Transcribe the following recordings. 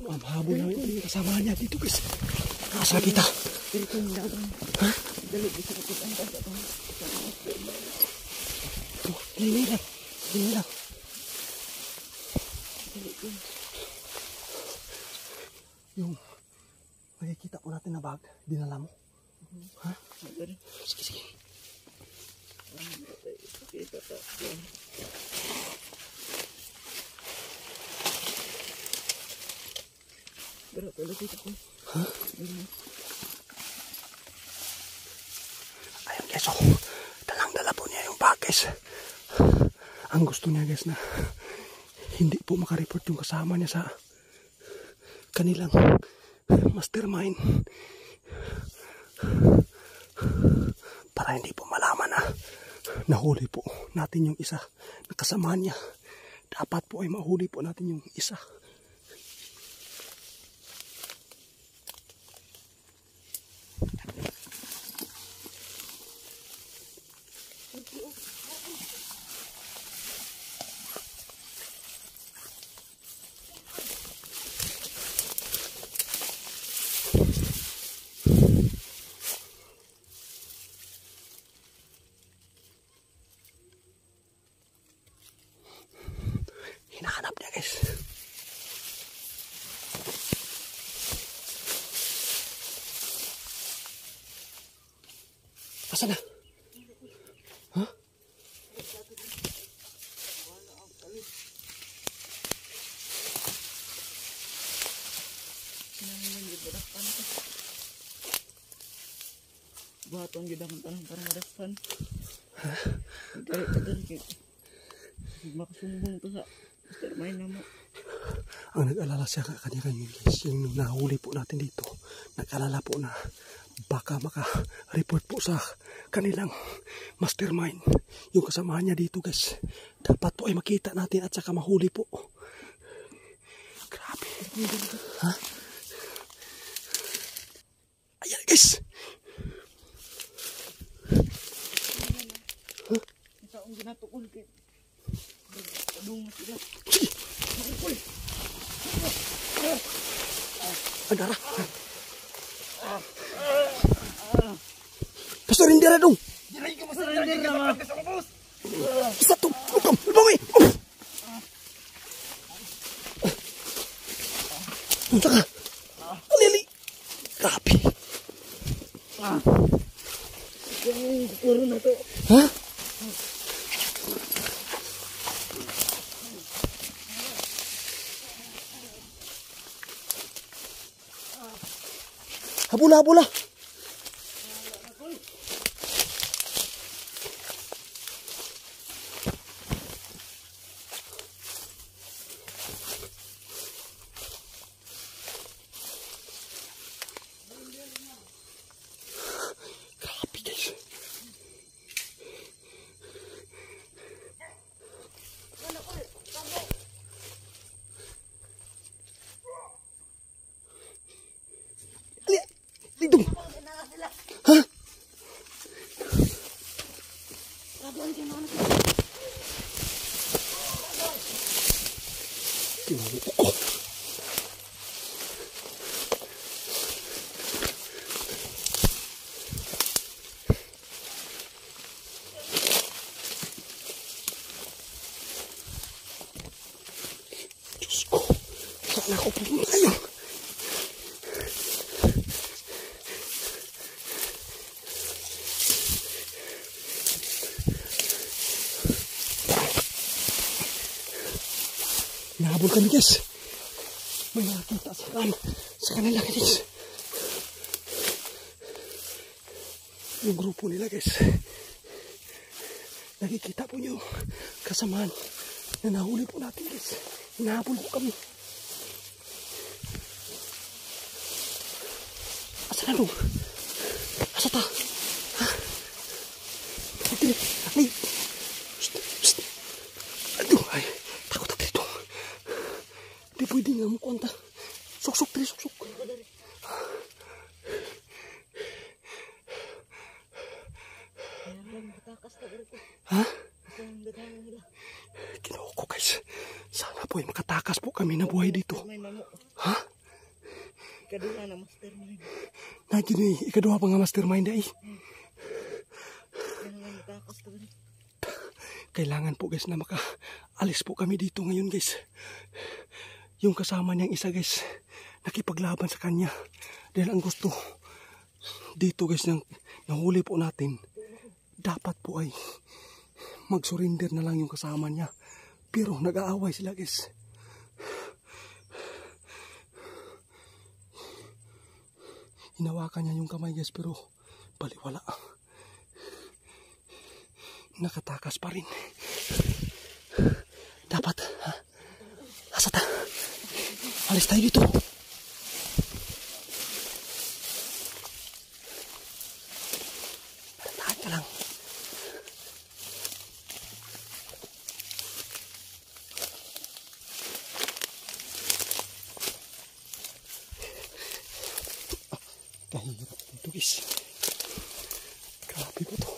Habol na yung kasama niya dito guys. Asa kita? Ha? Lili lang. Lili lang. Yung makikita po natin na bag, dinala mo. Ha? Sige, sige. Ha? Ayun guys, oh, dalang-dala po niya yung bag guys. Ang gusto niya guys na hindi po makareport yung kasama niya sa kanilang mastermind. Para hindi po malaman na nahuli po natin yung isa na kasama niya. Dapat po ay mahuli po natin yung isa. Hinahanap niya guys. Asa na? Ha? Buhaton gid ang tanang para madaspan. Ha? Kadali makasumbong to sa mastermind na mo. Ang nag-alala siya kanina yun guys, yung nahuli po natin dito, nag-alala po na baka maka-report po sa kanilang mastermind yung kasamahan niya dito guys. Dapat po ay makita natin at saka mahuli po. Grabe. Ha? Ayan guys. Ha? Ito ang ginatuon kay padung sila. Sige. Agara. Pasurinder dong. Dili ka masurinder na. Isa to. Utom. Lubangi. Unsa ka? Lili. Grabe. Puro na to. Ha? Habula, habula. Grabe guys. Lidong. Ha? Tinulo ko. Diyos ko. Saan ako pumunta yun? Nahabol kami guys. May nakakita sa kanila guys. Yung grupo nila guys. Nakikita po nyo kasamaan na nahuli po natin guys. Hinahabol po kami. Asa na dong? Asa ta? Ha? Ay! Psst! Aduh! Ay! Takot na dito. Di pwede nga mo konta. Suksok dali, suksok. Ha? Kinuha ko guys. Sana po ay makatakas po kami na buhay dito. Ha? Ikaduha na mastermind. Na gini ikaduha pa nga mastermind ay. Yan nga matakas ka rin. Kailangan po guys na maka-alis po kami dito ngayon guys. Yung kasama niyang isa guys, nakipaglaban sa kanya. Dahil ang gusto dito guys nang nahuli po natin, dapat po ay mag-surrender na lang yung kasama niya. Pero nag-aaway sila guys. Hinawakan niya yung kamay guys pero baliwala. Nakatakas pa rin. Dapat, ha? Asa ta? Alis tayo dito. Tahan ka lang. Kahirap dito guys. Grabe po to.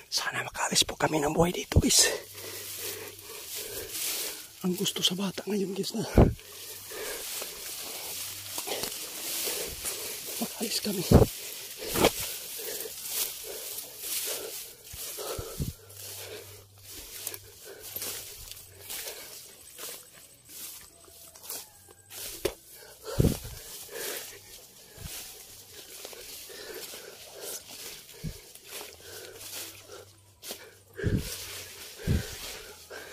Sana makaalis po kami ng buhay dito guys. Ang gusto sa bata ngayon guys na makaalis kami.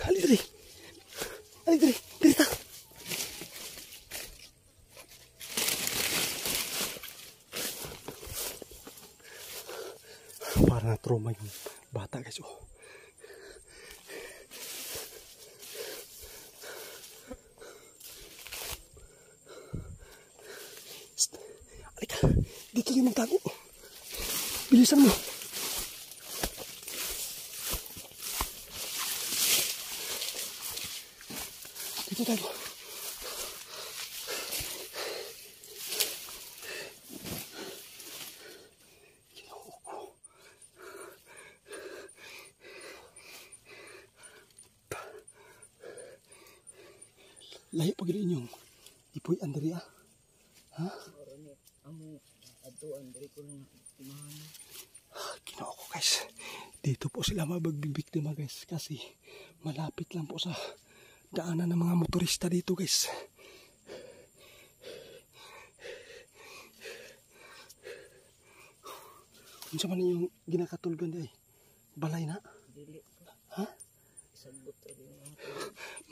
Halidri. Halidri. Dirita. Para na trauma yung bata guys. Oh. Halika. Dito yung magtago. Bilisan mo. Dito tayo. Lahi pag inyong ipoy Andrea. Ha? Amo ato Andre ko lang timahan. Ginoo ko guys. Dito po sila magbibiktima guys kasi malapit lang po sa daanan ng mga motorista dito guys. Unsa man yung ginakatulgan day? Balay na? Dili. Ha? Sagbot rin ang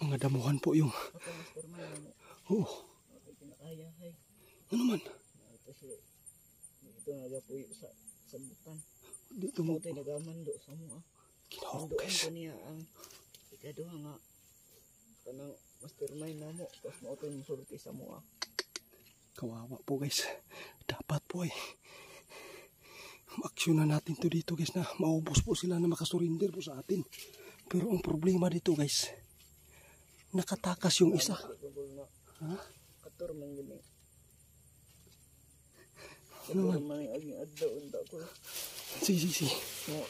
Mga damuhan po yung. ako mastermind mo. Oo. Ako pinakaya hay. Ano man? Ito siya. Dito nagapuyo sa sabutan. Dito mo. Ito nagaman do sa mo. Ginoo Doon guys. ko niya ang ikaduha nga kanang mastermind na mo. Tapos mo ito yung sulti sa mo. Kawawa po guys. Dapat po ay ma-action na natin to dito guys na maubos po sila na makasurinder po sa atin. Pero ang problema dito guys, nakatakas yung isa. Ha? Kator man gini. Ano Kator man? man yung aging adlaw unta ko. Sige. Mo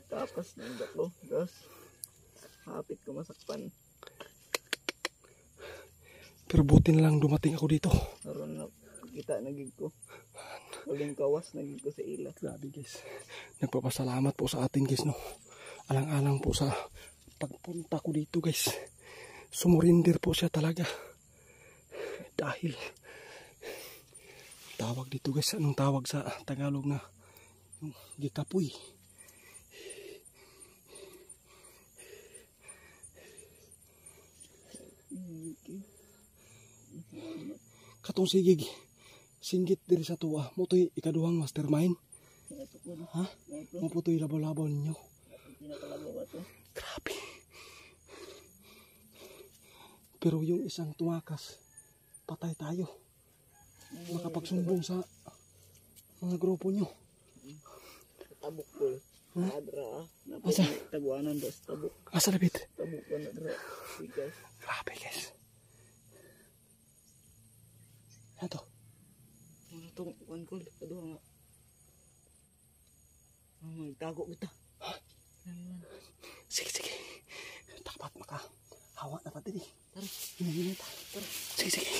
takas ng dako. Tapos hapit ko masakpan. Pero buti na lang dumating ako dito. Karon na kita nagig ko. Walang kawas nagig ko sa ila. Grabe guys. Nagpapasalamat po sa atin guys no. Alang-alang po sa pagpunta ko dito guys. Sumurinder po siya talaga. Dahil tawag dito guys. Anong tawag sa Tagalog na yung gikapoy. Katong sigig. Singgit diri sa tuwa. Motoy ikaduhang mastermind. Ha? Maputoy labaw-labaw ninyo. Grabe. Pero yung isang tumakas, patay tayo. Makapagsumbong sa mga grupo nyo. Tabuk ko. Adra. Asa? Taguanan do sa tabuk. Asa labit? Tabuk ko na dra. Sigas. Grabe guys. Ato. Mga itong kuwan ko. Kaduha nga. Mga Magtago kita. Namiman. Sige, sige. Dapat maka hawa na pa din. Tara. Hinahina ta. Sige, sige.